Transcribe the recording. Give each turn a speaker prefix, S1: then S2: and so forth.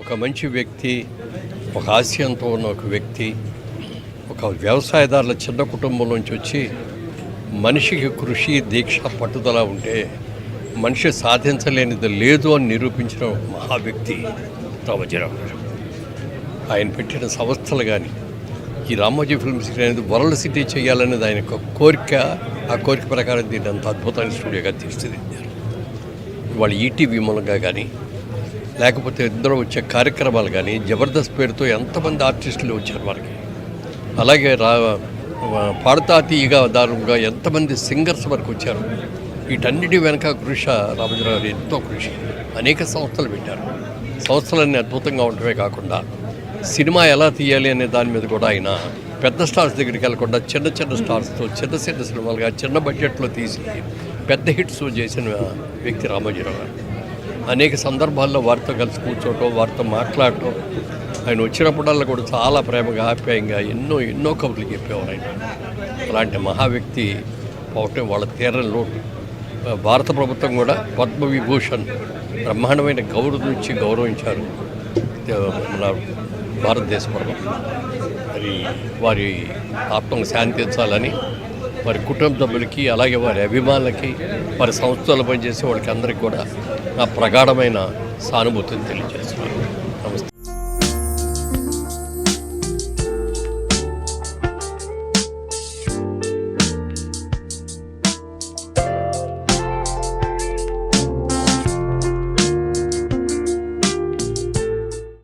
S1: ఒక మంచి వ్యక్తి, ఒక ఆశయంతో ఉన్న ఒక వ్యక్తి, ఒక వ్యవసాయదారుల చిన్న కుటుంబం నుంచి వచ్చి మనిషికి కృషి, దీక్ష, పట్టుదల ఉంటే మనిషి సాధించలేనిది లేదు అని నిరూపించిన మహా వ్యక్తి రామోజీరావు గారు. ఆయన పెట్టిన సంస్థలు కానీ ఈ రామోజీ ఫిల్మ్ సిటీ అనేది వరల్డ్ సిటీ చేయాలనేది ఆయన ఒక కోరిక. ఆ కోరిక ప్రకారం దీన్ని అంత అద్భుతమైన స్టూడియోగా తీర్చిదిద్దారు. ఇవాళ ఈటీవీ మూలంగా కానీ లేకపోతే ఇందులో వచ్చే కార్యక్రమాలు కానీ జబర్దస్త్ పేరుతో ఎంతమంది ఆర్టిస్టులు వచ్చారు మనకి. అలాగే పాడుతా తీయగా దారుణంగా ఎంతమంది సింగర్స్ వరకు వచ్చారు. వీటన్నిటి వెనక కృషి రామోజీరావు గారు ఎంతో కృషి. అనేక సంస్థలు పెట్టారు. సంస్థలన్నీ అద్భుతంగా ఉండటమే కాకుండా సినిమా ఎలా తీయాలి అనే దాని మీద కూడా ఆయన పెద్ద స్టార్స్ దగ్గరికి వెళ్ళకుండా చిన్న చిన్న స్టార్స్తో చిన్న చిన్న సినిమాలుగా చిన్న బడ్జెట్లో తీసి పెద్ద హిట్స్ చేసిన వ్యక్తి రామోజీరావు గారు. అనేక సందర్భాల్లో వారితో కలిసి కూర్చోవటం, వారితో మాట్లాడటం, ఆయన వచ్చినప్పుడల్లా కూడా చాలా ప్రేమగా ఆప్యాయంగా ఎన్నో కబుర్లు చెప్పేవారు ఆయన. అలాంటి మహా వ్యక్తి పోవటం వాళ్ళ తీరని లోటు. భారత ప్రభుత్వం కూడా పద్మవిభూషణ్ బ్రహ్మాండమైన గౌరవించారు మన భారతదేశంలో. మరి వారి ఆత్మకు శాంతించాలని వారి కుటుంబ సభ్యులకి, అలాగే వారి అభిమానులకి, వారి సంస్థలు పనిచేసే వాళ్ళకి అందరికీ కూడా నా ప్రగాఢమైన సానుభూతిని తెలియజేస్తున్నాను.